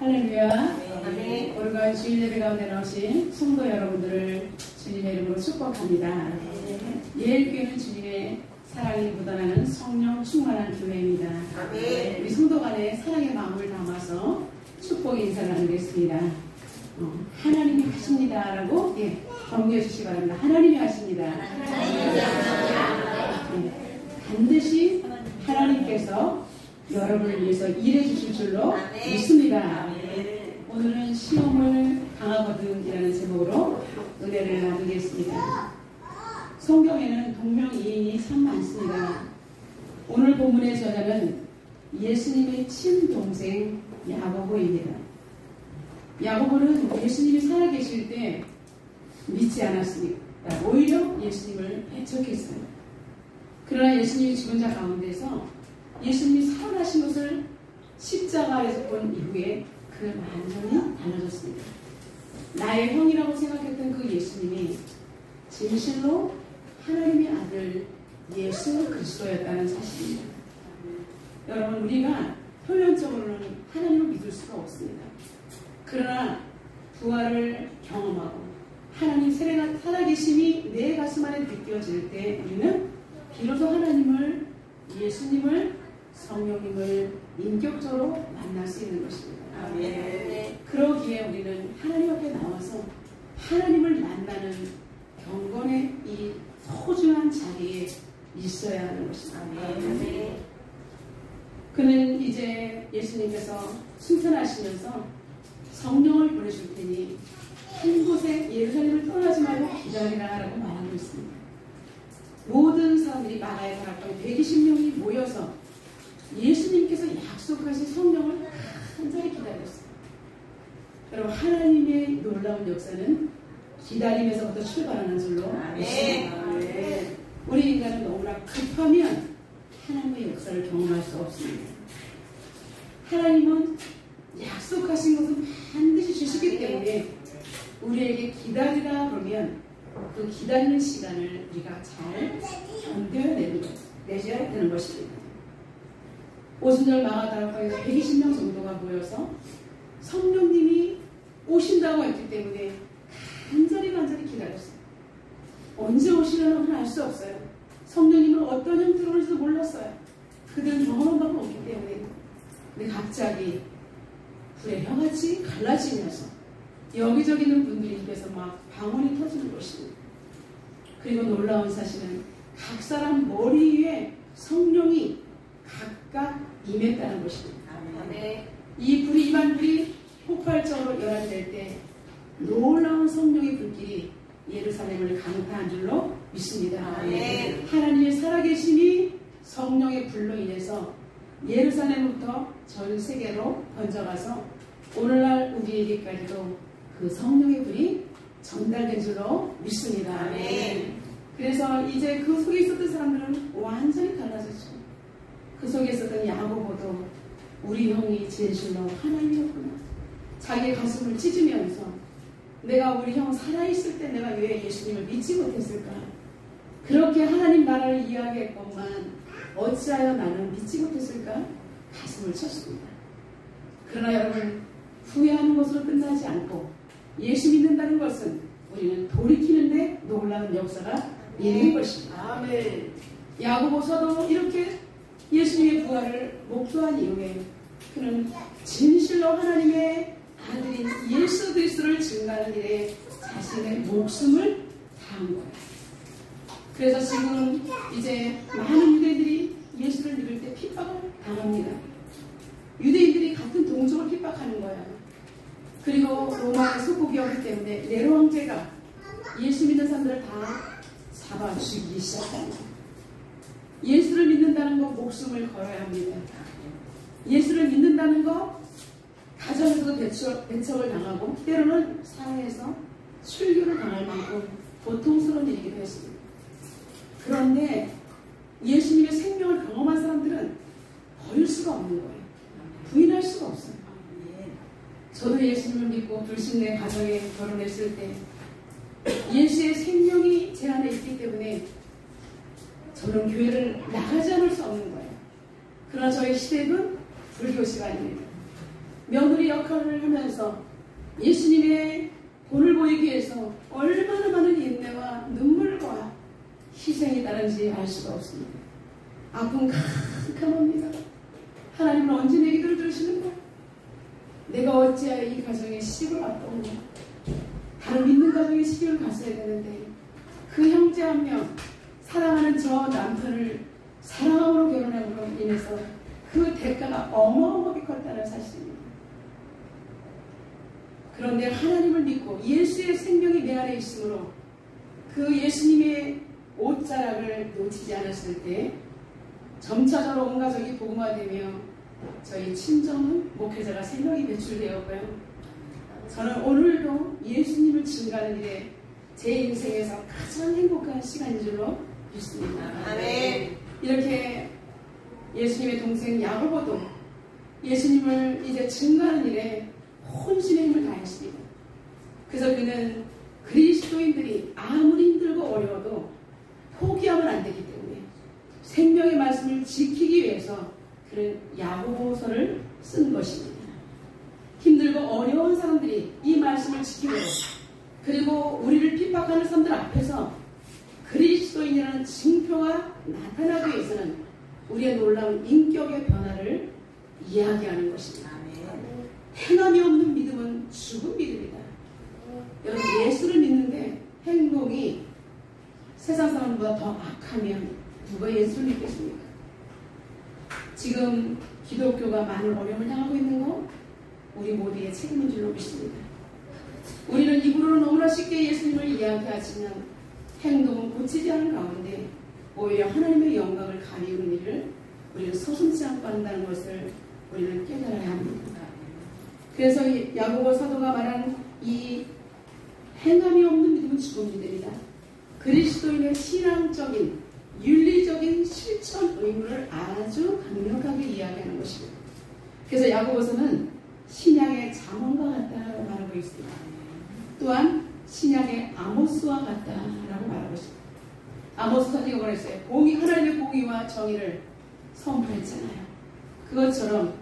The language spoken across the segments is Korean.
할렐루야. 네. 오늘과 주일 예배 가운데 나오신 성도 여러분들을 주님의 이름으로 축복합니다. 예일교회는 주님의 사랑이 묻어나는 성령 충만한 교회입니다. 우리 성도 간에 사랑의 마음을 담아서 축복의 인사를 나누겠습니다. 하나님이 하십니다라고 경고해 주시기 바랍니다. 하나님이 하십니다. 반드시 하나님께서 여러분을 위해서 일해 주실 줄로 믿습니다. 오늘은 시험을 당하거든이라는 제목으로 은혜를 나누겠습니다. 성경에는 동명이인이 참 많습니다. 오늘 본문의 저자는 예수님의 친동생 야고보입니다. 야고보는 예수님이 살아계실 때 믿지 않았습니다. 오히려 예수님을 배척했어요. 그러나 예수님이 죽은 자 가운데서 예수님이 살아나신 것을 십자가에서 본 이후에 그 완전히 달라졌습니다. 나의 형이라고 생각했던 그 예수님이 진실로 하나님의 아들 예수 그리스도였다는 사실입니다. 여러분, 우리가 표면적으로는 하나님을 믿을 수가 없습니다. 그러나 부활을 경험하고 하나님 살아계심이 내 가슴 안에 느껴질 때 우리는 비로소 하나님을, 예수님을, 성령님을 인격적으로 만날 수 있는 것입니다. 그러기에 우리는 하나님 앞에 나와서 하나님을 만나는 경건의 이 소중한 자리에 있어야 하는 것입니다. 그는 이제 예수님께서 승천하시면서 성령을 보내줄 테니 한 곳에 예루살렘을 떠나지 말고 기다리라라고 말하고 있습니다. 모든 사람들이 마가의 다락방에 120명이 모여서 예수님께서 약속하신 성령을 간절히 기다렸어요. 여러분, 하나님의 놀라운 역사는 기다림에서부터 출발하는 줄로 믿습니다. 우리 인간은 너무나 급하면 하나님의 역사를 경험할 수 없습니다. 하나님은 약속하신 것은 반드시 주시기 때문에 우리에게 기다리라 그러면 그 기다리는 시간을 우리가 잘 견뎌내셔야 되는 것입니다. 오순절 마가다락방에서 120명 정도가 모여서 성령님이 오신다고 했기 때문에 간절히 기다렸어요. 언제 오시려는 알 수 없어요. 성령님은 어떤 형태로 오는지도 몰랐어요. 그들은 경험한 바가 없기 때문에. 근데 갑자기 불의 혀같이 갈라지면서 여기저기 있는 분들이 입에서 막 방언이 터지는 것입니다. 그리고 놀라운 사실은 각 사람 머리 위에 성령이 각각 임했다는 것입니다. 이 불이 임한 불이 폭발적으로 열화될 때 놀라운 성령의 불길이 예루살렘을 강타한 줄로 믿습니다. 하나님의 살아계심이 성령의 불로 인해서 예루살렘부터 전 세계로 번져가서 오늘날 우리에게까지도 그 성령의 불이 전달된 줄로 믿습니다. 그래서 이제 그 속에 있었던 사람들은 완전히 달라졌죠. 그 속에 있었던 야고보도 우리 형이 진실로 하나님이었구나. 자기의 가슴을 찢으면서 내가 우리 형 살아있을 때 내가 왜 예수님을 믿지 못했을까? 그렇게 하나님 나라를 이야기했건만 어찌하여 나는 믿지 못했을까? 가슴을 쳤습니다. 그러나 여러분, 후회하는 것으로 끝나지 않고 예수 믿는다는 것은 우리는 돌이키는데 놀라운 역사가 있는 것입니다. 야고보서도 이렇게 예수님의 부활을 목도한 이후에 그는 진실로 하나님의 아들인 예수 그리스도를 증거하는 일에 자신의 목숨을 다한 거예요. 그래서 지금 이제 많은 유대인들이 예수를 믿을 때 핍박을 당합니다. 유대인들이 같은 동족을 핍박하는 거예요. 그리고 로마의 속국이었기 때문에 네로 황제가 예수 믿는 사람들을 다 잡아 죽이기 시작합니다. 예수를 믿는다는 거 목숨을 걸어야 합니다. 예수를 믿는다는 거 가정에서도 배척을 당하고 때로는 사회에서 출교를 당할 만큼 고통스러운 일이기도 했습니다. 그런데 예수님의 생명을 경험한 사람들은 버릴 수가 없는 거예요. 부인할 수가 없어요. 저도 예수님을 믿고 불신내 가정에 결혼했을 때 예수의 생명이 제 안에 있기 때문에 저는 교회를 나가지 않을 수 없는 거예요. 그러나 저희 시댁은 불교 시간입니다. 며느리 역할을 하면서 예수님의 본을 보이기 위해서 얼마나 많은 인내와 눈물과 희생이 따른지 알 수가 없습니다. 아픔 캄캄합니다. 하나님은 언제 내 기도를 들으시는 거야? 내가 어찌하여 이 가정에 시집을 왔던가? 다른 믿는 가정에 시집을 갔어야 되는데 그 형제 한 명 사랑하는 저 남편을 사랑함으로 결혼함으로 인해서 그 대가가 어마어마하게 컸다는 사실입니다. 그런데 하나님을 믿고 예수의 생명이 내 안에 있으므로 그 예수님의 옷자락을 놓치지 않았을 때 점차적으로 온 가족이 복음화되며 저희 친정 목회자가 3명이 배출되었고요. 저는 오늘도 예수님을 증거하는 일에 제 인생에서 가장 행복한 시간인 줄로 믿습니다. 아멘. 이렇게 예수님의 동생 야고보도 예수님을 이제 증거하는 일에 혼신의 힘을 다했습니다. 그래서 그는 그리스도인들이 아무리 힘들고 어려워도 포기하면 안 되기 때문에 생명의 말씀을 지키기 위해서 그는 야고보서를 쓴 것입니다. 힘들고 어려운 사람들이 이 말씀을 지키고 그리고 우리를 핍박하는 사람들 앞에서 그리스도인이라는 징표가 나타나기 위해서는 우리의 놀라운 인격의 변화를 이야기하는 것입니다. 행함이 없는 믿음은 죽은 믿음이다. 여러분 예수를 믿는데 행동이 세상 사람보다 더 악하면 누가 예수를 믿겠습니까? 지금 기독교가 많은 어려움을 당하고 있는 거 우리 모두의 책임인 줄로 믿습니다. 우리는 입으로는 너무나 쉽게 예수님을 이야기하지만 행동은 고치지 않은 가운데 오히려 하나님의 영광을 가리우는 일을 우리는 서슴지 않고 한다는 것을 우리는 깨달아야 합니다. 그래서 야고보 사도가 말한 이 행함이 없는 믿음은 죽은 믿음이다. 그리스도인의 신앙적인 윤리적인 실천 의무를 아주 강력하게 이야기하는 것입니다. 그래서 야고보서는 신약의 잠언과 같다라고 말하고 있습니다. 또한 신약의 아모스와 같다라고 말하고 있습니다. 아모스 선지가 뭐랬어요? 하나님의 공의와 정의를 선포했잖아요. 그것처럼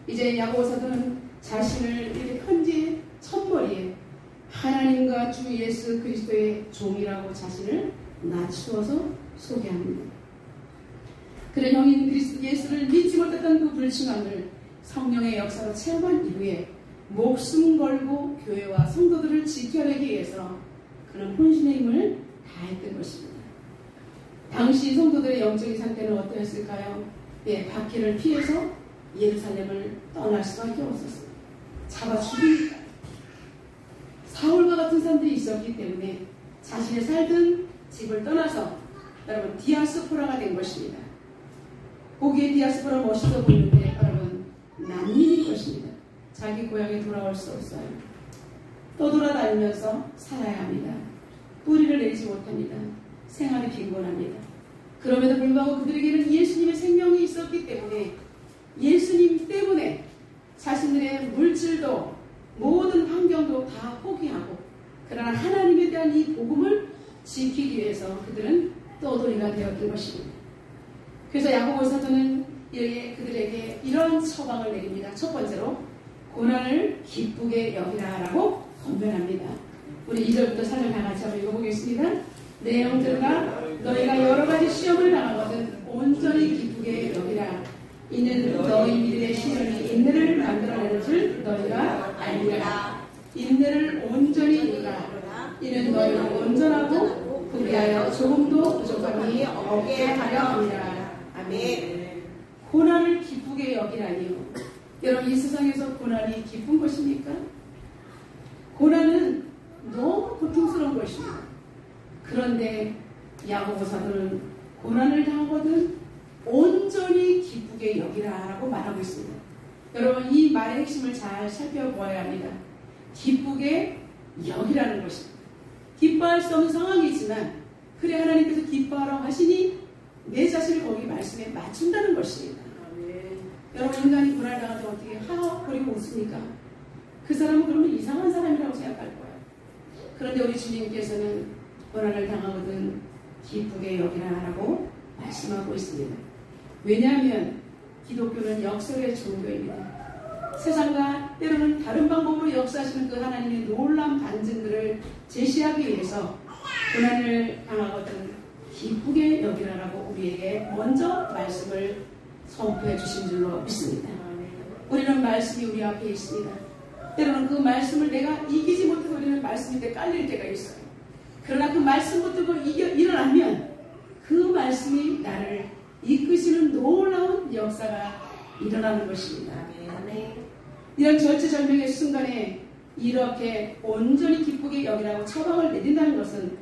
이제 야고보서는 자신을 이렇게 편지의 첫머리에 하나님과 주 예수 그리스도의 종이라고 자신을 낮추어서 소개합니다. 그런 형인 그리스도 예수를 믿지 못했던 그 불충함을 성령의 역사로 체험한 이후에 목숨 걸고 교회와 성도들을 지켜내기 위해서 그는 혼신의 힘을 다했던 것입니다. 당시 성도들의 영적인 상태는 어떠했을까요? 박해를 피해서 예루살렘을 떠날 수밖에 없었습니다. 잡아 죽이니까. 사울과 같은 사람들이 있었기 때문에 자신의 살던 집을 떠나서 여러분 디아스포라가 된 것입니다. 보기에 디아스포라 멋있어 보이는데 여러분 난민인 것입니다. 자기 고향에 돌아올 수 없어요. 떠돌아다니면서 살아야 합니다. 뿌리를 내리지 못합니다. 생활이 빈곤합니다. 그럼에도 불구하고 그들에게는 예수님의 생명이 있었기 때문에 예수님 때문에 자신들의 물질도 모든 환경도 다 포기하고 그러나 하나님에 대한 이 복음을 지키기 위해서 그들은 떠돌이가 되었던 것입니다. 그래서 야고보 사도는 그들에게 이런 처방을 내립니다. 첫 번째로 고난을 기쁘게 여기라라고 권면합니다. 우리 2절부터 4절 다 같이 한번 읽어보겠습니다. 내 형제들아 너희가 여러 가지 시험을 당하거든 온전히 기쁘게 여기라. 이는 너희 믿음의 시련이 인내를 만들어내는 줄 너희가 알리라. 인내를 온전히 이루라. 이는 너희가 온전하고 그리하여 조금도 부족함이 없게 하려 함이라. 아멘. 고난을 기쁘게 여기라니요. 여러분 이 세상에서 고난이 기쁜 것입니까? 고난은 너무 고통스러운 것입니다. 그런데 야고보 사도는 고난을 당하거든 온전히 기쁘게 여기라라고 말하고 있습니다. 여러분 이 말의 핵심을 잘 살펴보아야 합니다. 기쁘게 여기라는 것입니다. 기뻐할 수 없는 상황이지만 그래 하나님께서 기뻐하라고 하시니 내 자신을 거기 말씀에 맞춘다는 것입니다. 여러분 인간이 고난을 당하면 어떻게 하하거리고 웃습니까? 그 사람은 그러면 이상한 사람이라고 생각할 거예요. 그런데 우리 주님께서는 고난을 당하거든 기쁘게 여기라라고 말씀하고 있습니다. 왜냐하면 기독교는 역설의 종교입니다. 세상과 때로는 하나님이 다른 방법으로 역사하시는 그 하나님의 놀라운 반증들을 제시하기 위해서 고난을 당하거든 기쁘게 여기라라고 우리에게 먼저 말씀을 선포해 주신 줄로 믿습니다. 우리는 말씀이 우리 앞에 있습니다. 때로는 그 말씀을 내가 이기지 못해서 우리는 말씀 밑에 깔릴 때가 있어요. 그러나 그 말씀 붙들고 일어나면 그 말씀이 나를 이끄시는 놀라운 역사가 일어나는 것입니다. 이런 절체절명의 순간에 이렇게 온전히 기쁘게 여기라고 처방을 내린다는 것은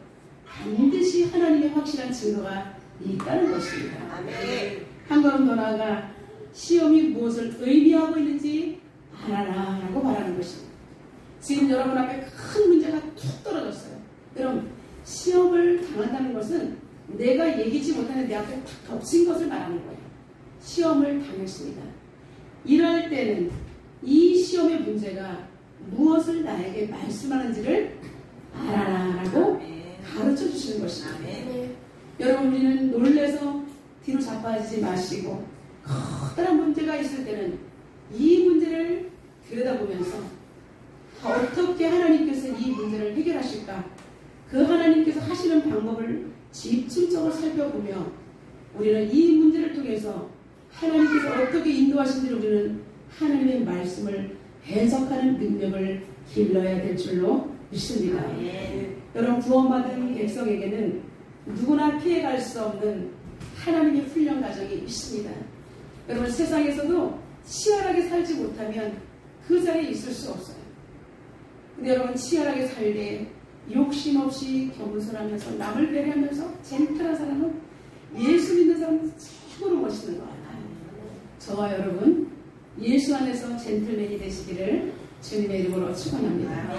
반드시 하나님의 확실한 증거가 있다는 것입니다. 한 걸음 더 나아가 시험이 무엇을 의미하고 있는지 알아라라고 말하는 것입니다. 지금 여러분 앞에 큰 문제가 툭 떨어졌어요. 여러분, 시험을 당한다는 것은 내가 얘기지 못하는 내 앞에 탁 덮친 것을 말하는 거예요. 시험을 당했습니다. 이럴 때는 이 시험의 문제가 무엇을 나에게 말씀하는지를 알아라라고 가르쳐 주시는 것입니다. 여러분, 우리는 놀래서 뒤로 자빠지지 마시고 커다란 문제가 있을 때는 이 문제를 들여다보면서 어떻게 하나님께서 이 문제를 해결하실까, 그 하나님께서 하시는 방법을 집중적으로 살펴보며 우리는 이 문제를 통해서 하나님께서 어떻게 인도하신지를 우리는 하나님의 말씀을 해석하는 능력을 길러야 될 줄로 믿습니다. 여러분, 구원받은 백성에게는 누구나 피해갈 수 없는 하나님의 훈련 과정이 있습니다. 여러분, 세상에서도 치열하게 살지 못하면 그 자리에 있을 수 없어요. 근데 여러분, 치열하게 살 때 욕심 없이 겸손하면서 남을 배려하면서 젠틀한 사람은 예수 믿는 사람은 최고로 멋있는 것 같아요. 저와 여러분, 예수 안에서 젠틀맨이 되시기를 주님의 이름으로 축원합니다.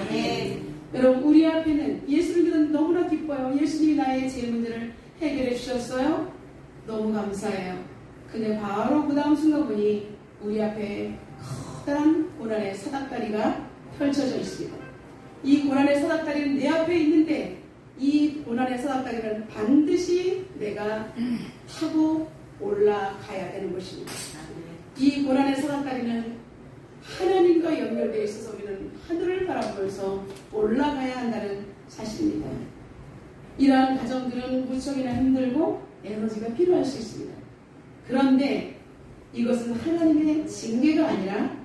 여러분, 우리 앞에는 예수를 믿는 너무나 기뻐요. 예수님이 나의 제 문제를 해결해 주셨어요. 너무 감사해요. 근데 바로 그 다음 순간 보니 우리 앞에 커다란 고난의 사닥다리가 펼쳐져 있습니다. 이 고난의 사닥다리는 내 앞에 있는데 이 고난의 사닥다리는 반드시 내가 타고 올라가야 되는 것입니다. 이 고난의 사닥다리는 하나님과 연결되어 있어서 우리는 하늘을 바라보면서 올라가야 한다는 사실입니다. 이러한 과정들은 무척이나 힘들고 에너지가 필요할 수 있습니다. 그런데 이것은 하나님의 징계가 아니라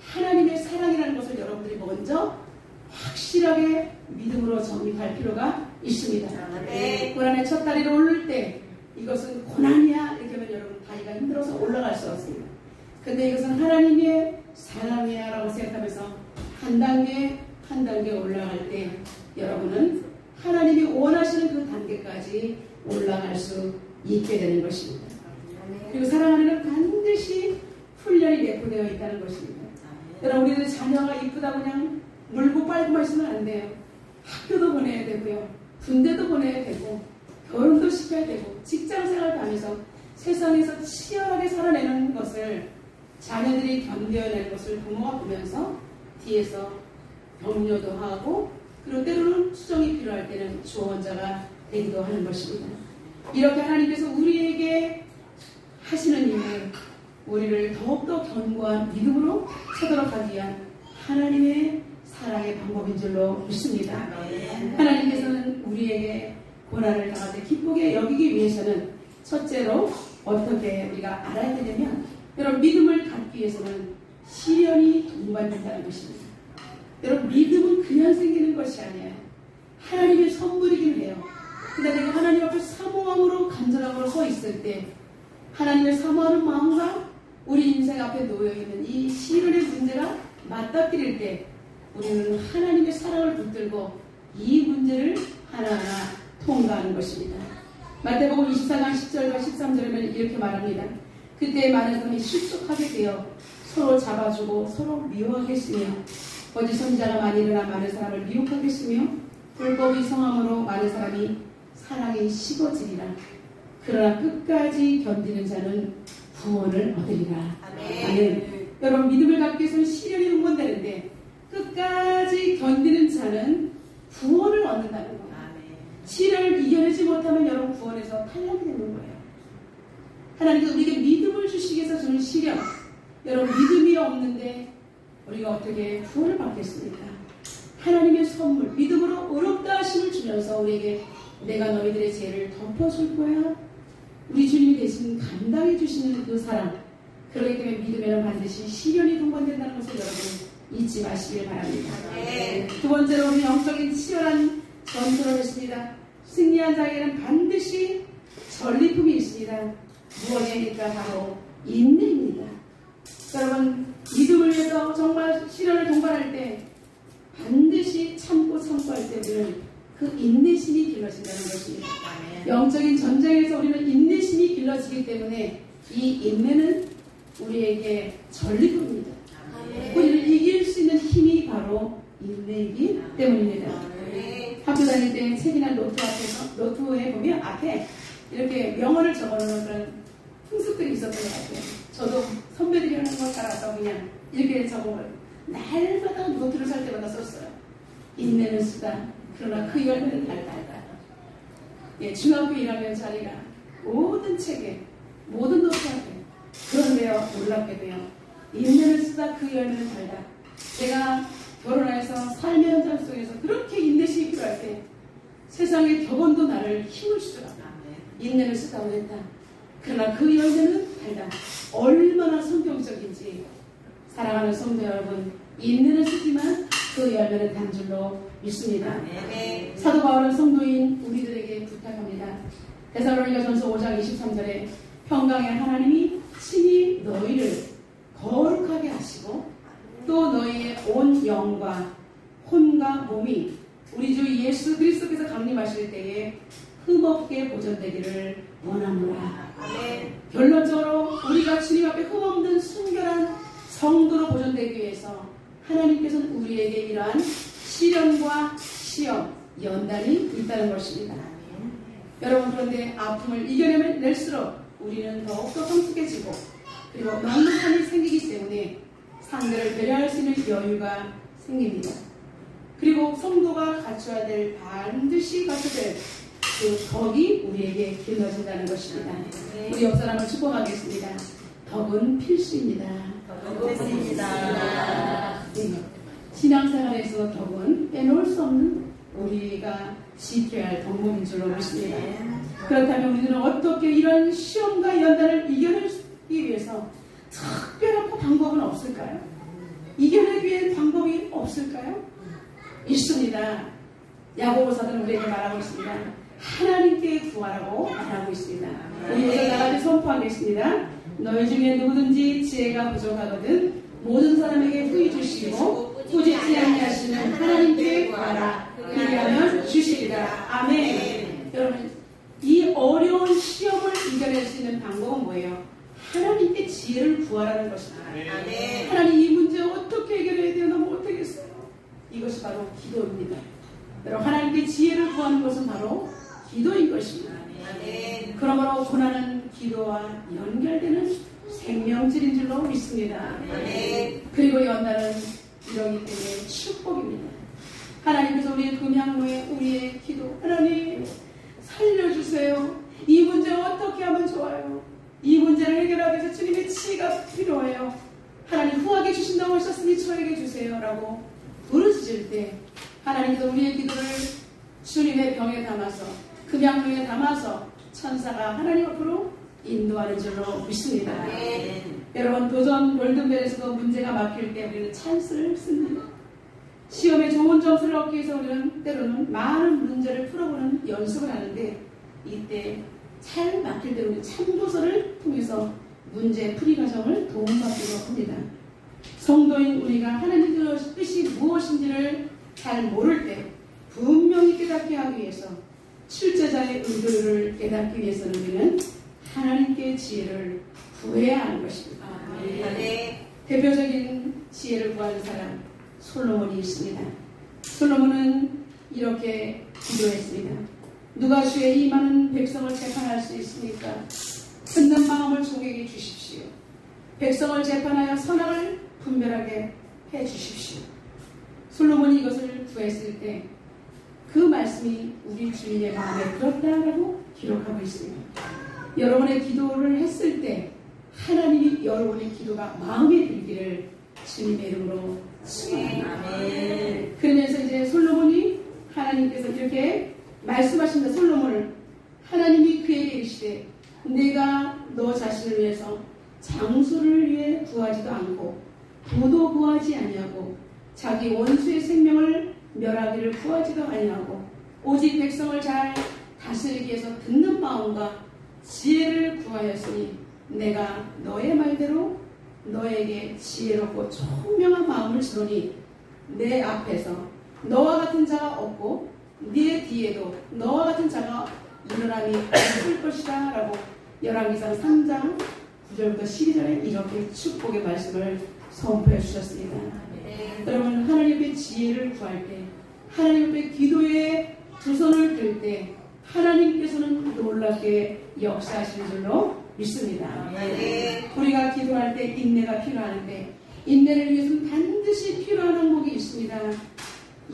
하나님의 사랑이라는 것을 여러분들이 먼저 확실하게 믿음으로 정립할 필요가 있습니다. 고난의 첫 다리를 오를 때 이것은 고난이야 이렇게 하면 여러분 다리가 힘들어서 올라갈 수 없습니다. 근데 이것은 하나님의 사랑이야 라고 생각하면서 한 단계 한 단계 올라갈 때 여러분은 하나님이 원하시는 그 단계까지 올라갈 수 있게 되는 것입니다. 그리고 사랑 안에는 반드시 훈련이 내포되어 있다는 것입니다. 여러분, 우리들 자녀가 이쁘다고 그냥 물고 빨고만 있으면 안 돼요. 학교도 보내야 되고요. 군대도 보내야 되고 결혼도 시켜야 되고 직장생활도 하면서 세상에서 치열하게 살아내는 것을 자녀들이 견뎌내는 것을 부모가 보면서 뒤에서 격려도 하고 그리고 때로는 수정이 필요할 때는 조언자가 되기도 하는 것입니다. 이렇게 하나님께서 우리에게 하시는 일은 우리를 더욱더 견고한 믿음으로 서도록 하기 위한 하나님의 사랑의 방법인 줄로 믿습니다. 하나님께서는 우리에게 고난을 당할 때 기쁘게 여기기 위해서는 첫째로 어떻게 우리가 알아야 되냐면 여러분, 믿음을 갖기 위해서는 시련이 동반된다는 것입니다. 여러분, 믿음은 그냥 생기는 것이 아니에요. 하나님의 선물이긴 해요. 근데 내가 하나님 앞에 사모함으로 간절함으로 서 있을 때 하나님을 사모하는 마음과 우리 인생 앞에 놓여있는 이 시련의 문제가 맞닥뜨릴 때 우리는 하나님의 사랑을 붙들고 이 문제를 하나하나 통과하는 것입니다. 마태복음 24장 10절과 13절에는 이렇게 말합니다. 그때 많은 사람이 실족하게 되어 서로 잡아주고 서로 미워하겠으며 거짓 선지자가 많이 일어나 많은 사람을 미혹하겠으며 불법이 성함으로 많은 사람이 사랑이 식어지리라. 그러나 끝까지 견디는 자는 구원을 얻으리라. 아멘. 여러분, 믿음을 갖기 위해서는 시련이 응원되는데 끝까지 견디는 자는 구원을 얻는다는 거예요. 시련을 이겨내지 못하면 여러분 구원에서 탈락이 되는 거예요. 하나님께서 우리에게 믿음을 주시기 위해서 주는 시련. 여러분, 믿음이 없는데 우리가 어떻게 구원을 받겠습니까? 하나님의 선물, 믿음으로 의롭다 하심을 주면서 우리에게 내가 너희들의 죄를 덮어줄 거야. 우리 주님이 대신 감당해 주시는 그 사랑. 그렇기 때문에 믿음에는 반드시 시련이 동반된다는 것을 여러분 잊지 마시길 바랍니다. 두 번째로 우리 영적인 치열한 전투를 했습니다. 승리한 자에게는 반드시 전리품이 있습니다. 무엇입니까? 바로 인내입니다. 여러분, 믿음을 위해서 정말 시련을 동반할 때 반드시 참고 할 때 우리는 그 인내심이 길러진다는 것입니다. 영적인 전쟁에서 우리는 인내심이 길러지기 때문에 이 인내는 우리에게 전리품입니다. 우리를 이길 수 있는 힘이 바로 인내이기 때문입니다. 학교 다닐 때 책이나 노트에 보면 앞에 이렇게 명언을 적어놓은 그런 풍습들이 있었던 것 같아요. 저도 선배들이 하는 거 따라서 그냥 이렇게 적어요. 날마다 노트를 살 때마다 썼어요. 인내는 쓰다. 그러나 그 열매는 달다. 예, 중학교 1학년 자리가 모든 책에, 모든 노트 앞에. 그런데요, 놀랍게도요. 인내를 쓰다 그 열매는 달다. 제가 결혼해서 삶의 현장 속에서 그렇게 인내심이 필요할 때 세상의 격언도 나를 힘을 주더라고요. 인내를 쓰다고 했다. 그러나 그 열매는 달다. 얼마나 성경적인지. 사랑하는 성도 여러분, 인내는 쓰지만 그 열매는 단 줄로 믿습니다. 사도 바울은 성도인 우리들에게 부탁합니다. 데살로니가전서 5장 23절에 평강의 하나님이 친히 너희를 거룩하게 하시고 또 너희의 온 영과 혼과 몸이 우리 주 예수 그리스도께서 강림하실 때에 흠없게 보존되기를 원하노라. 결론적으로 우리가 주님 앞에 흠없는 순결한 성도로 보존되기 위해서 하나님께서는 우리에게 이러한 시련과 시험, 연단이 있다는 것입니다. 여러분, 그런데 아픔을 이겨낼수록 우리는 더욱더 성숙해지고 그리고 넉넉함이 생기기 때문에 상대를 배려할 수 있는 여유가 생깁니다. 그리고 성도가 갖춰야 될, 반드시 갖춰야 될 그 덕이 우리에게 길러진다는 것입니다. 우리 옆 사람을 축복하겠습니다. 덕은 필수입니다. 네. 신앙생활에서 덕은 빼놓을 수 없는 우리가 지켜야 할 덕목인 줄로 믿습니다. 그렇다면 우리는 어떻게 이런 시험과 연단을 이겨내기 위해서 특별한 방법은 없을까요? 이겨내기 위한 방법이 없을까요? 있습니다. 야고보서는 우리에게 말하고 있습니다. 하나님께 구하라고 말하고 있습니다. 우리에서 나같이 선포하겠습니다. 너희 중에 누구든지 지혜가 부족하거든 모든 사람에게 후히 주시고 꾸짖지 아니하시는 하나님께 구하라. 그리하면 주시리라. 아멘. 여러분, 이 어려운 시험을 이겨낼 수 있는 방법은 뭐예요? 하나님께 지혜를 구하라는 것입니다. 하나님, 이 문제 어떻게 해결해야 돼요? 나 못하겠어요. 이것이 바로 기도입니다. 여러분, 하나님께 지혜를 구하는 것은 바로 기도인 것입니다. 그러므로 고난은 기도와 연결되는 생명질인 줄로 믿습니다. 그리고 연단은 이러기 때문에 축복입니다. 하나님께서 우리의 금양로에 우리의 기도, 하나님 살려주세요. 이 문제를 어떻게 하면 좋아요? 이 문제를 해결하기 위해서 주님의 지혜가 필요해요. 하나님 후하게 주신다고 하셨으니 저에게 주세요 라고 부르짖을 때 하나님께서 우리의 기도를 주님의 병에 담아서 금양로에 담아서 천사가 하나님 앞으로 인도하는 줄로 믿습니다. 여러분, 도전 월드벨에서도 문제가 막힐 때 우리는 찬스를 씁니다. 시험에 좋은 점수를 얻기 위해서 우리는 때로는 많은 문제를 풀어보는 연습을 하는데 이때 잘 막힐 때 우리는 참고서를 통해서 문제 풀이 과정을 도움받기도 합니다. 성도인 우리가 하나님의 뜻이 무엇인지를 잘 모를 때 분명히 깨닫게 하기 위해서 출제자의 의도를 깨닫기 위해서는 우리는 하나님께 지혜를 구해야 하는 것입니다. 대표적인 지혜를 구하는 사람 솔로몬이 있습니다. 솔로몬은 이렇게 기도했습니다. 누가 주의 이 많은 백성을 재판할 수 있습니까? 듣는 마음을 종에게 주십시오. 백성을 재판하여 선악을 분별하게 해 주십시오. 솔로몬이 이것을 구했을 때 그 말씀이 우리 주인의 마음에 들었다라고 기록하고 있습니다. 여러분의 기도를 했을 때 하나님이 여러분의 기도가 마음에 들기를 주님의 이름으로 아멘. 그러면서 이제 솔로몬이 하나님께서 이렇게 말씀하신다. 솔로몬을 하나님이 그에게 이르시되 내가 너 자신을 위해서 장소를 위해 구하지도 않고 부도 구하지 아니하고 자기 원수의 생명을 멸하기를 구하지도 아니하고 오직 백성을 잘 다스리기 위해서 듣는 마음과 지혜를 구하였으니 내가 너의 말대로 너에게 지혜롭고 총명한 마음을 주노니 내 앞에서 너와 같은 자가 없고 네 뒤에도 너와 같은 자가 일어남이 없을 것이다 라고 열왕기상 3장 9절부터 12절에 이렇게 축복의 말씀을 선포해 주셨습니다. 여러분 하나님 앞에 지혜를 구할 때 하나님 앞에 기도에 두 손을 들 때 하나님께서는 놀랍게 역사하시는 줄로 믿습니다. 우리가 기도할 때 인내가 필요하는데 인내를 위해서는 반드시 필요한 항목이 있습니다.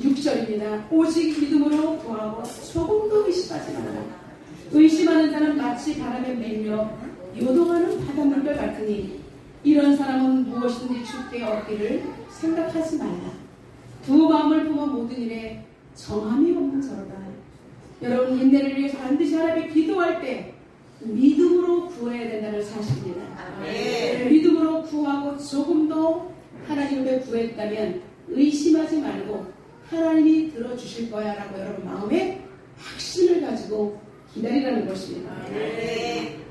6절입니다. 오직 믿음으로 구하고 조금도 의심하지 말라. 의심하는 자는 마치 바람에 밀려 요동하는 바닷물결 같으니 이런 사람은 무엇이든지 주께 얻기를 생각하지 말라. 두 마음을 품어 모든 일에 정함이 없는 자로다. 여러분 인내를 위해서 반드시 하나님께 기도할 때 믿음으로 구해야 된다는 사실입니다. 믿음으로 구하고 조금도 하나님 앞에 구했다면 의심하지 말고 하나님이 들어주실 거야 라고 여러분 마음에 확신을 가지고 기다리라는 것입니다.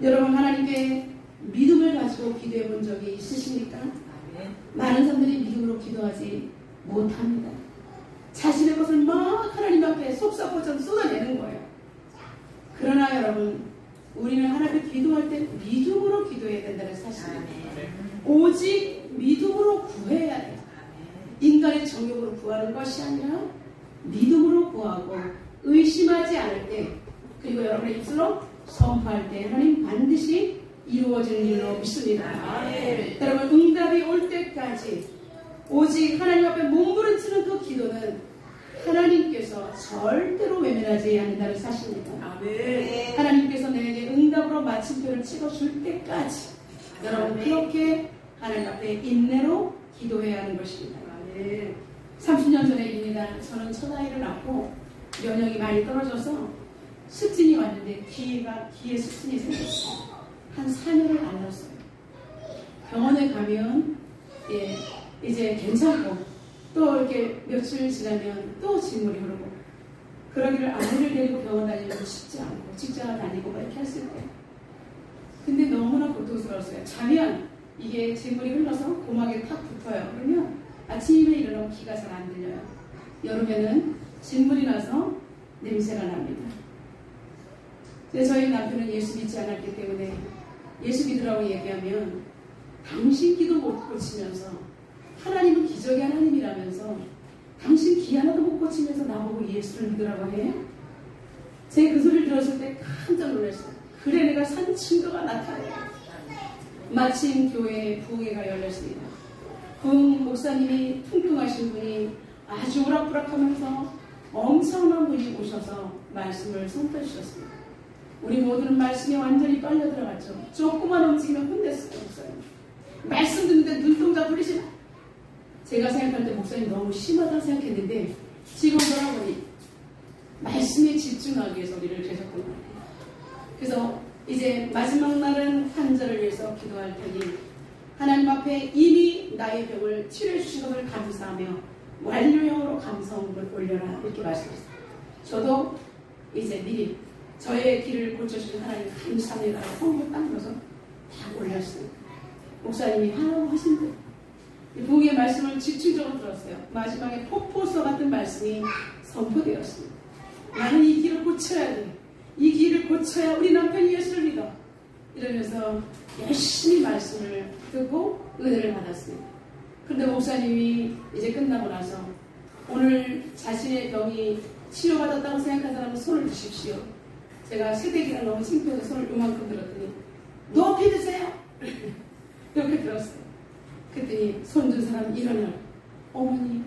여러분 하나님께 믿음을 가지고 기도해 본 적이 있으십니까? 많은 사람들이 믿음으로 기도하지 못합니다. 자신의 것을 막 하나님 앞에 속삭고처럼 쏟아내는 거예요. 그러나 여러분 우리는 하나님 앞에 기도할 때 믿음으로 기도해야 된다는 사실입니다. 오직 믿음으로 구해야 돼요. 인간의 정욕으로 구하는 것이 아니라 믿음으로 구하고 의심하지 않을 때 그리고 여러분의 입술로 선포할 때 하나님 반드시 이루어지는 일로 믿습니다. 여러분 응답이 올 때까지 오직 하나님 앞에 몸부림치는 그 기도는 하나님께서 절대로 외면하지 않는다는 사실입니다. 하나님께서 내게 응답으로 마침표를 찍어줄 때까지 여러분 그렇게 하나님 앞에 인내로 기도해야 하는 것입니다. 30년 전의 일입니다. 저는 첫아이를 낳고 면역이 많이 떨어져서 습진이 왔는데 귀에 습진이 생겼어요. 한 4년을 앓았어요. 병원에 가면 이제 괜찮고 또 이렇게 며칠 지나면 또 진물이 흐르고 그러기를 아이를 데리고 병원 다니려고 쉽지 않고 직장을 다니고 막 이렇게 했을 때 근데 너무나 고통스러웠어요. 자면 이게 진물이 흘러서 고막에 탁 붙어요. 그러면 아침에 일어나면 귀가 잘 안 들려요. 여름에는 진물이 나서 냄새가 납니다. 근데 저희 남편은 예수 믿지 않았기 때문에 예수 믿으라고 얘기하면 당신 기도 못 고치면서 하나님은 기적의 하나님이라면서 당신 기 하나도 못 고치면서 나보고 예수를 믿으라고 해? 제가 그 소리를 들었을 때 깜짝 놀랐어요. 그래 내가 산 증거가 나타나요. 마침 교회에 부흥회가 열렸습니다. 부흥 목사님이 퉁퉁하신 분이 아주 우락부락하면서 엄청난 분이 오셔서 말씀을 선포해 주셨습니다. 우리 모두는 말씀에 완전히 빨려 들어갔죠. 조금만 움직이면 혼냈어요. 목사님. 말씀 듣는데 눈동자 돌리시면 제가 생각할 때 목사님 너무 심하다 생각했는데 지금 돌아보니 말씀에 집중하기 위해서 우리를 계셨던 것 같아요. 그래서 이제 마지막 날은 환자를 위해서 기도할 테니 하나님 앞에 이미 나의 병을 치료해 주신 것을 감사하며 완료형으로 감사함을 올려라 이렇게 말씀하셨어요. 저도 이제 미리 저의 길을 고쳐주신 하나님 감사합니다. 성부 딱 넣어서 다 올렸어요. 목사님이 하신 대로 부흥의 말씀을 집중적으로 들었어요. 마지막에 폭포수 같은 말씀이 선포되었습니다. 나는 이 길을 고쳐야 돼. 이 길을 고쳐야 우리 남편이 예수를 믿어. 이러면서 열심히 말씀을 듣고 은혜를 받았습니다. 그런데 목사님이 이제 끝나고 나서 오늘 자신의 병이 치료받았다고 생각한 사람은 손을 드십시오. 제가 세대기가 너무 창피해서 손을 요만큼 들었더니 높이 드세요. 이렇게 들었어요. 그랬더니 손 든 사람이 일어나. 어머니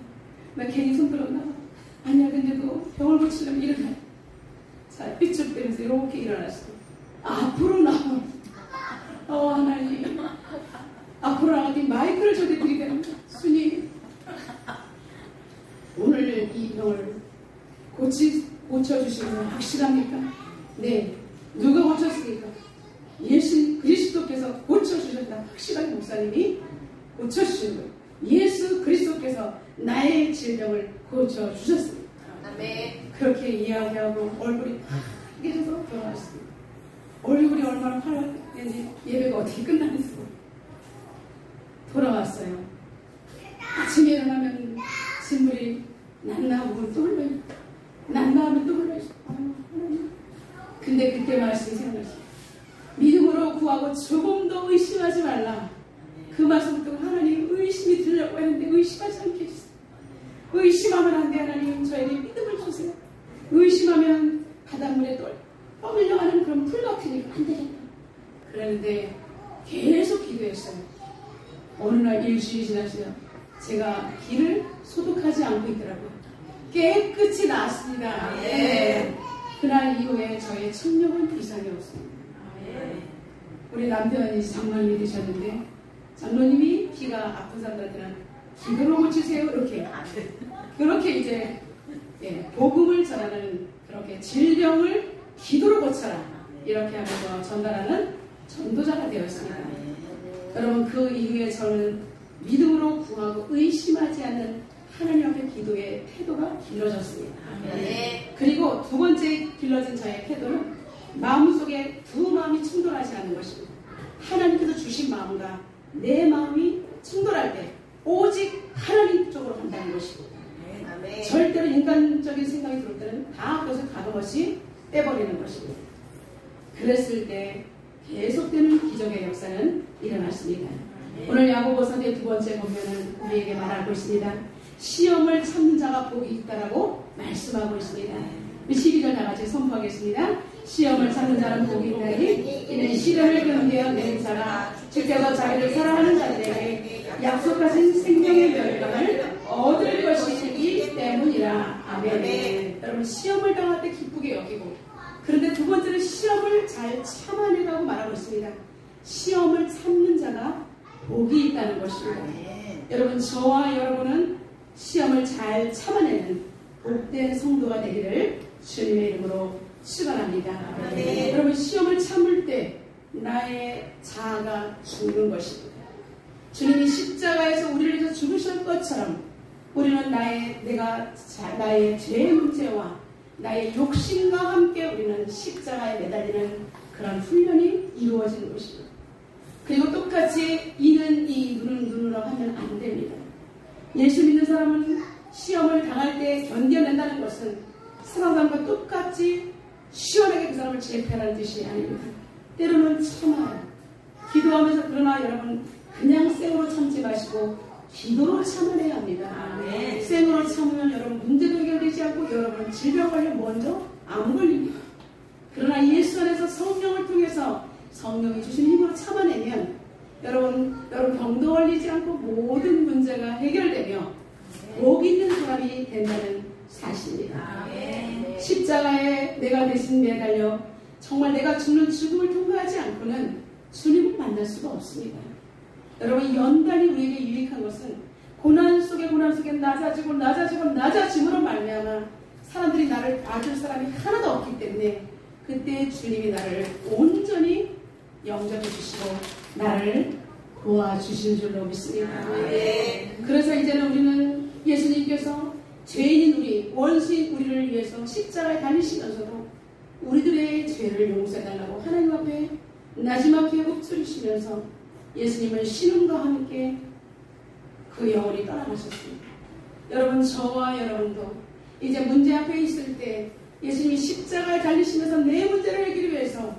나 괜히 손 들었나 봐. 아니야 근데도 병을 고치려면 일어나. 자 삐죽대면서 이렇게 일어났어요. 앞으로 나와. 하나님 앞으로 나가더니 마이크를 저기 들이대는 순이 오늘 이 병을 고쳐주시는 건 확실합니까? 네. 누가 고쳤습니까? 예수 그리스도께서 고쳐주셨다. 확실하게 목사님이 고쳐주신 거예요. 예수 그리스도께서 나의 질병을 고쳐주셨습니다. 그렇게 이야기하고 얼굴이 하얘져서 돌아왔습니다. 얼굴이 얼마나 화났는지 예배가 어떻게 끝나는지 돌아왔어요. 아침에 일어나면 신물이 난나하면 또 흘러요. 난나하면 또 흘러요. 근데 그때 말씀이 생각났어요. 믿음으로 구하고 조금도 의심하지 말라. 그 말씀부터 하나님 의심이 들려고 했는데 의심하지 않게 해주세요. 의심하면 안 돼. 하나님 저에게 믿음을 주세요. 의심하면 바닷물에 떠밀려가는 그런 풀 같으니까 안 되겠다. 그런데 계속 기도했어요. 어느 날 일주일이 지났어요. 제가 귀를 소독하지 않고 있더라고요. 깨끗이 나았습니다. 네. 그날 이후에 저의 청력은 이상이 없습니다. 우리 남편이 장로님이 되셨는데 장로님이 귀가 아픈 사람들한테는 기도로 고치세요. 그렇게 이제 복음을 전하는 그렇게 질병을 기도로 고쳐라 이렇게 하면서 전달하는 전도자가 되었습니다. 여러분 그 이후에 저는 믿음으로 구하고 의심하지 않는 하나님 앞에 기도의 태도가 길러졌습니다. 그리고 두 번째 길러진 저의 태도는 마음속에 두 마음이 충돌하지 않는 것입니다. 하나님께서 주신 마음과 내 마음이 충돌할 때 오직 하나님 쪽으로 간다는 것입니다. 절대로 인간적인 생각이 들을 때는 다 그것을 가감없이 빼버리는 것입니다. 그랬을 때 계속되는 기적의 역사는 일어났습니다. 오늘 야고보서의 두 번째 본면은 우리에게 말하고 있습니다. 시험을 참는 자가 복이 있다라고 말씀하고 있습니다. 12절 나같이 선포하겠습니다. 시험을 참는 자는 복이 있다니 이는 시련을 견뎌낸 자가 주께서 자기를 사랑하는 자들에게 약속하신 생명의 멸관을 얻을 것이기 때문이라. 아멘. 여러분 시험을 당할 때 기쁘게 여기고 그런데 두 번째는 시험을 잘 참아내라고 말하고 있습니다. 시험을 참는 자가 복이 있다는 것입니다. 여러분 저와 여러분은 시험을 잘 참아내는 복된 성도가 되기를 주님의 이름으로 축원합니다. 여러분 시험을 참을 때 나의 자아가 죽는 것입니다. 주님이 십자가에서 우리를 위해서 죽으실 것처럼 우리는 나의 죄의 문제와 나의 욕심과 함께 우리는 십자가에 매달리는 그런 훈련이 이루어지는 것입니다. 그리고 똑같이 이는 이 눈은 눈으로 하면 안 됩니다. 예수 믿는 사람은 시험을 당할 때 견뎌낸다는 것은 사람과 똑같이 시원하게 그 사람을 제패하는 뜻이 아닙니다. 때로는 참아요. 기도하면서 그러나 여러분 그냥 생으로 참지 마시고 기도로 참아내야 합니다. 생으로 참으면 여러분 문제도 해결되지 않고 여러분 질병 걸리면 먼저 안 걸립니다. 그러나 예수 안에서 성령을 통해서 성령이 주신 힘으로 참아내면 여러분 병도 걸리지 않고 모든 문제가 해결되며 복 있는 사람이 된다는 사실입니다. 십자가에 내가 대신 매달려 정말 내가 죽는 죽음을 통과하지 않고는 주님을 만날 수가 없습니다. 여러분 연단이 우리에게 유익한 것은 고난 속에 낮아짐으로 말미암아 사람들이 나를 봐줄 사람이 하나도 없기 때문에 그때 주님이 나를 온전히 영접해 주시고 나를 도와주신 줄로 믿습니다. 그래서 이제는 우리는 예수님께서 죄인인 우리, 원수인 우리를 위해서 십자가에 달리시면서도 우리들의 죄를 용서해달라고 하나님 앞에 나지막히 읊조리시면서 예수님은 신음과 함께 그 영혼이 떠나가셨습니다. 여러분 저와 여러분도 이제 문제 앞에 있을 때 예수님이 십자가에 달리시면서 내 문제를 해결하기 위해서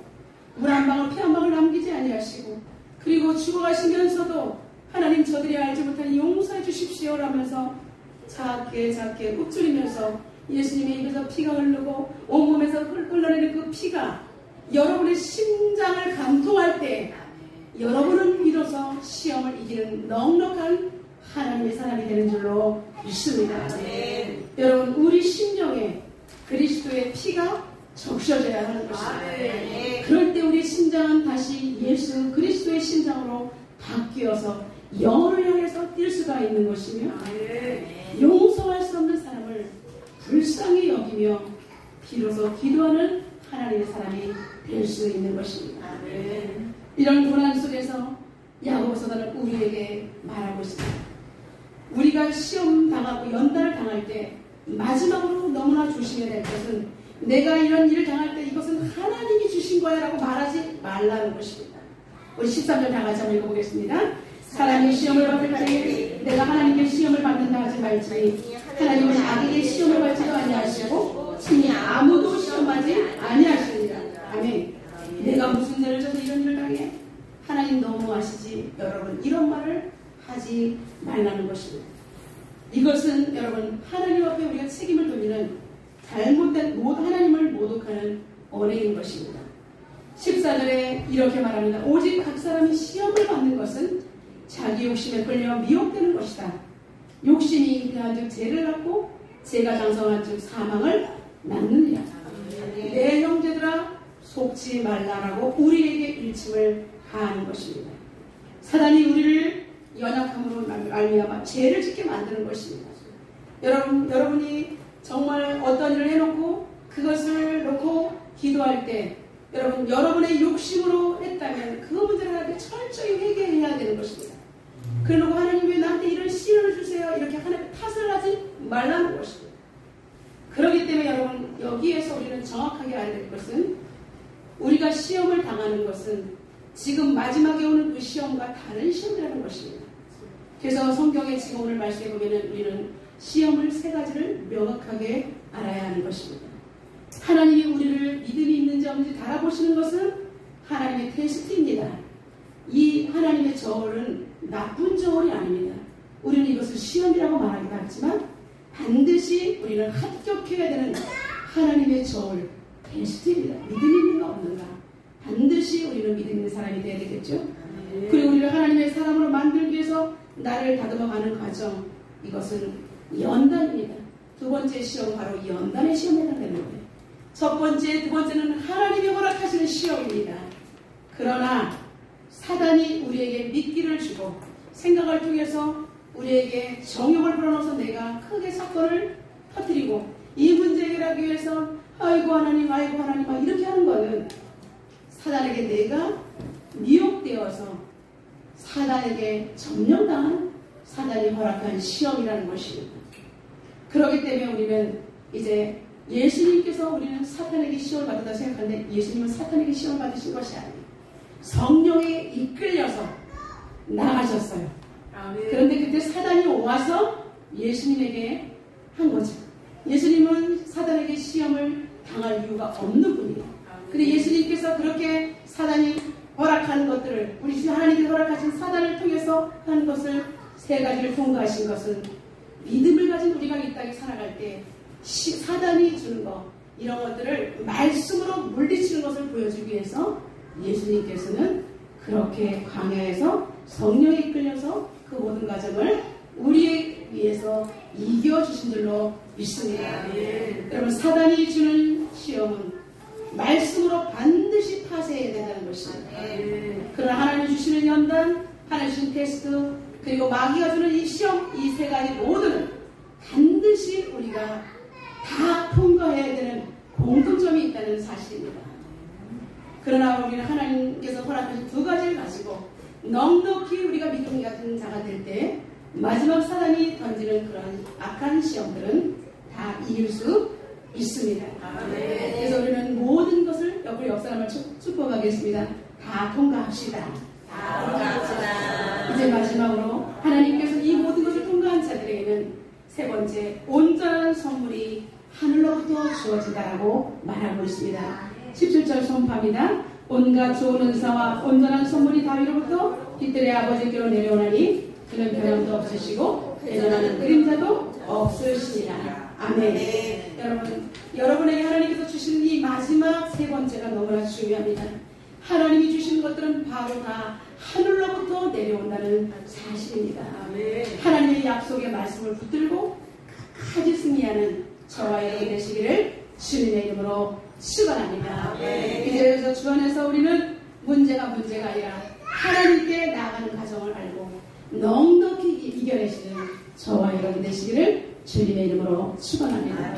물 한 방울 피 한 방울 남기지 아니하시고 그리고 죽어가시면서도 하나님 저들이 알지 못하니 용서해 주십시오 라면서 작게 읊조리면서 예수님의 입에서 피가 흐르고 온몸에서 흘러내리는 그 피가 여러분의 심장을 감동할 때 여러분은 비로소 시험을 이기는 넉넉한 하나님의 사람이 되는 줄로 믿습니다. 여러분 우리 심령에 그리스도의 피가 적셔져야 하는 것입니다. 그럴 때 우리 심장은 다시 예수 그리스도의 심장으로 바뀌어서 영혼을 향해서 뛸 수가 있는 것이며 용서할 수 없는 사람 불쌍히 여기며 비로소 기도하는 하나님의 사람이 될 수 있는 것입니다. 아멘. 이런 고난 속에서 야고보서는 우리에게 말하고 있습니다. 우리가 시험 당하고 연단을 당할 때 마지막으로 너무나 조심해야 될 것은 내가 이런 일을 당할 때 이것은 하나님이 주신 거야 라고 말하지 말라는 것입니다. 우리 13절 다 같이 한번 읽어보겠습니다. 사람이 시험을 받을 때에 내가 하나님께 시험을 받는다 하지 말지 하나님은 악에게 시험을 받지도 아니하시고 친히 아무도 시험하지 아니하시니라. 아멘. 내가 무슨 죄를 져서 이런 일을 당해? 하나님 너무 아시지. 여러분 이런 말을 하지 말라는 것입니다. 이것은 여러분 하나님 앞에 우리가 책임을 돌리는 잘못된 하나님을 모독하는 언행인 것입니다. 14절에 이렇게 말합니다. 오직 각 사람이 시험을 받는 것은 자기 욕심에 끌려 미혹되는 것이다. 욕심이 잉태한 즉 죄를 낳고 죄가 장성한 즉 사망을 낳느니라. 내 형제들아 속지 말라라고 우리에게 일침을 하는 것입니다. 사단이 우리를 연약함으로 말미암아 죄를 짓게 만드는 것입니다. 여러분이 정말 어떤 일을 해놓고 그것을 놓고 기도할 때 여러분의 욕심으로 했다면 그 문제를 하나님께 철저히 회개해야 되는 것입니다. 그러고 하나님 왜 나한테 이런 시련을 주세요? 이렇게 하나님께 탓을 하지 말라는 것입니다. 그렇기 때문에 여러분 여기에서 우리는 정확하게 알아야 될 것은 우리가 시험을 당하는 것은 지금 마지막에 오는 그 시험과 다른 시험이라는 것입니다. 그래서 성경에 지금 오늘 말씀해 보면 우리는 시험을 세 가지를 명확하게 알아야 하는 것입니다. 하나님이 우리를 믿음이 있는지 없는지 달아보시는 것은 하나님의 테스트입니다. 이 하나님의 저울은 나쁜 저울이 아닙니다. 우리는 이것을 시험이라고 말하기도 하지만 반드시 우리는 합격해야 되는 하나님의 저울 테스트입니다. 믿음이 있는가 없는가 반드시 우리는 믿음 있는 사람이 되어야 되겠죠. 그리고 우리를 하나님의 사람으로 만들기 위해서 나를 다듬어가는 과정 이것은 연단입니다. 두 번째 시험 바로 연단의 시험에 해당되는 거예요. 첫 번째, 두 번째는 하나님이 허락하시는 시험입니다. 그러나 사단이 우리에게 미끼를 주고 생각을 통해서 우리에게 정욕을 불어넣어서 내가 크게 사건을 터뜨리고 이 문제 해결하기 위해서 아이고 하나님 이렇게 하는 거는 사단에게 내가 미혹되어서 사단에게 점령당한 사단이 허락한 시험이라는 것입니다. 그렇기 때문에 우리는 이제 예수님께서 우리는 사탄에게 시험을 받았다 생각하는데 예수님은 사탄에게 시험을 받으신 것이 아니에요. 성령에 이끌려서 나가셨어요. 그런데 그때 사단이 와서 예수님에게 한 거죠. 예수님은 사단에게 시험을 당할 이유가 없는 분이에요. 근데 예수님께서 그렇게 사단이 허락한 것들을 우리 하나님께서 허락하신 사단을 통해서 한 것을 세 가지를 통과하신 것은 믿음을 가진 우리가 이 땅에 살아갈 때 사단이 주는 것 이런 것들을 말씀으로 물리치는 것을 보여주기 위해서 예수님께서는 그렇게 광야에서 성령에 이끌려서 그 모든 과정을 우리에 위해서 이겨주신 줄로 믿습니다. 여러분 사단이 주는 시험은 말씀으로 반드시 파쇄해야 된다는 것입니다. 그러나 하나님 주시는 연단, 하나님 주시는 테스트, 그리고 마귀가 주는 이 시험, 이 세 가지 모두는 반드시 우리가 다 통과해야 되는 공통점이 있다는 사실입니다. 그러나 우리는 하나님께서 허락하신 두 가지를 가지고 넉넉히 우리가 믿음 같은 자가 될 때 마지막 사단이 던지는 그런 악한 시험들은 다 이길 수 있습니다. 그래서 우리는 모든 것을 우리 옆 사람을 축복하겠습니다. 다 통과합시다. 다 통과합시다. 이제 마지막으로 하나님께서 이 모든 것을 통과한 자들에게는 세 번째 온전한 선물이 하늘로부터 주어진다라고 말하고 있습니다. 17절 선포합니다. 온갖 좋은 은사와 온전한 선물이 다위로부터 빛들의 아버지께로 내려오나니 그는 변함도 없으시고 배전하는 그림자도 없으시니라. 아멘. 여러분에게 하나님께서 주시는 이 마지막 세 번째가 너무나 중요합니다. 하나님이 주시는 것들은 바로 다 하늘로부터 내려온다는 사실입니다. 하나님의 약속의 말씀을 붙들고 끝까지 승리하는 저와 여러분 되시기를 주님의 이름으로 축원합니다. 이제 주 안에서 우리는 문제가 아니라 하나님께 나아가는 과정을 알고 넉넉히 이겨내시는 저와 여러분 되시기를 주님의 이름으로 축원합니다.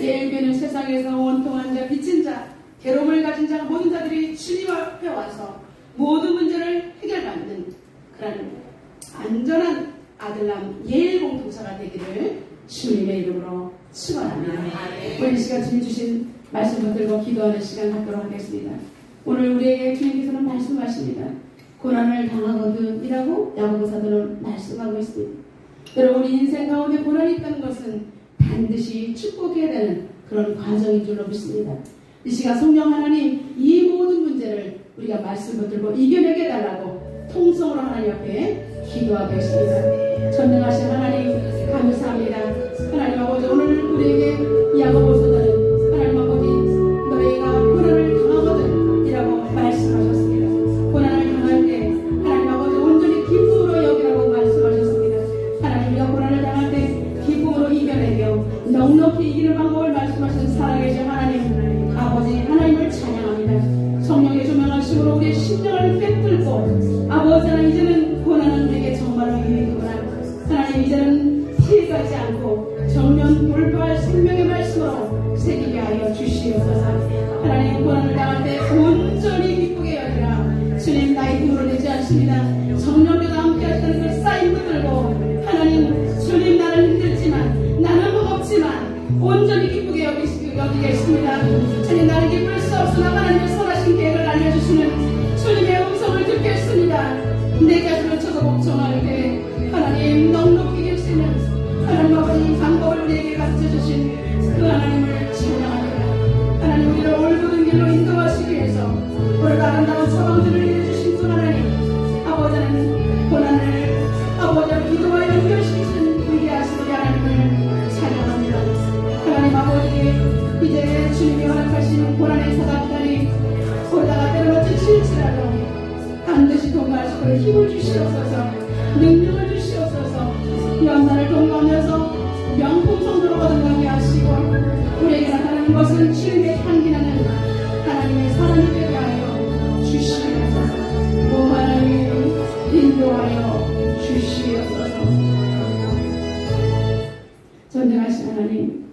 예일교회는 세상에서 원통한 자, 빚진 자, 괴로움을 가진 자, 모든 자들이 주님 앞에 와서 모든 문제를 해결받는 그런 안전한 아들남 예일 공동체가 되기를 주님의 이름으로 축원합니다. 오늘 이 시간 주님 주신 말씀 붙들고 기도하는 시간 갖도록 하겠습니다. 오늘 우리에게 주님께서는 말씀하십니다. 고난을 당하거든 이라고 야고보사도는 말씀하고 있습니다. 여러분, 우리 인생 가운데 고난이 있다는 것은 반드시 축복해야 되는 그런 과정인 줄로 믿습니다. 이 시간 성령 하나님, 이 모든 문제를 우리가 말씀 붙들고 이겨내게 달라고 통성으로 하나님 앞에 기도하겠습니다. 전능하신 하나님 감사합니다. 하나님 아버지, 오늘 우리에게 야고보서는 하나님 아버지, 너희가 고난을 당하거든 이라고 말씀하셨습니다. 고난을 당할 때 하나님 아버지 온전히 기쁨으로 여기라고 말씀하셨습니다. 하나님, 우리가 고난을 당할 때 기쁨으로 이겨내며 넉넉히 이기는 방법을 말씀하신 살아계신 하나님 아버지, 하나님을 찬양합니다. 성령의 조명하심으로 우리의 심령을 꿰뚫고 아버지 하나님, 이제는 고난은 우리에게 정말로 유익구나. 하나님, 이제는 피해가지 않고 정면 돌파할 생명의 말씀으로 새기게 하여 주시옵소서. 하나님, 고난을 당할 때 온전히 기쁘게 여기라. 주님, 나의 힘으로 되지 않습니다. 성령께서 함께 하시는 그 쌓인 붙들고 하나님, 주님, 나는 힘들지만 나는 무겁지만 온전히 기쁘게 여기겠습니다. 주님, 나는 기쁠 수 없으나 하나님의 선하신 계획을 알려주시는 주님의 음성을 듣겠습니다. 내 가슴을 쳐서 복종할 때 하나님 넉넉히 계시는 하나님 아버지 방법을 우리에게 가르쳐주신 그 하나님을 찬양합니다. 하나님, 우리를 올바른 길로 인도하시기 위해서 오늘 아름다운 소망들을 이루어주신 그 하나님 아버지는 고난을 아버지와 기도와 연결시키신 위대하신 우리 하나님을 찬양합니다. 하나님 아버지, 이제 주님이 허락하신 고난의 사닥다리 오다가 때로 지칠지라도 반드시 통과하시고 힘을 주시옵소서, 능력을 주시옵소서. 연단을 통과하면서 명품 성도로 거듭나게 하시고 우리에게 나타나는 것은 주님의 향기나는 하나님의 사랑이 되게 하여 주시옵소서. 오 하나님, 인도하여 주시옵소서. 전능하신 하나님,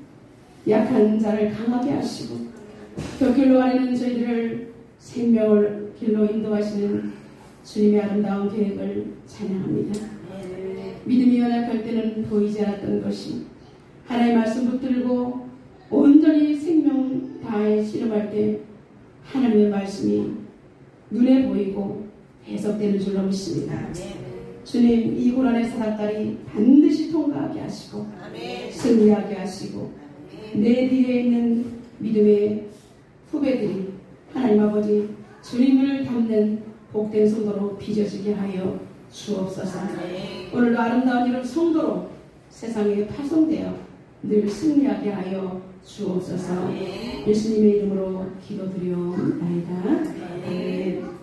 약한 자를 강하게 하시고 그 길로 가리는 저희들을 생명을 길로 인도하시는 주님의 아름다운 계획을 찬양합니다. 믿음이 연약할 때는 보이지 않았던 것이 하나님의 말씀 붙들고 온전히 생명 다해 씨름할 때 하나님의 말씀이 눈에 보이고 해석되는 줄로 믿습니다. 주님, 이 고난의 사닥다리 반드시 통과하게 하시고 승리하게 하시고 내 뒤에 있는 믿음의 후배들이 하나님 아버지 주님을 닮는 복된 성도로 빚어지게 하여 주옵소서. 오늘도 아름다운 이름 성도로 세상에 파송되어 늘 승리하게 하여 주옵소서. 예수님의 이름으로 기도드리옵나이다. 아멘.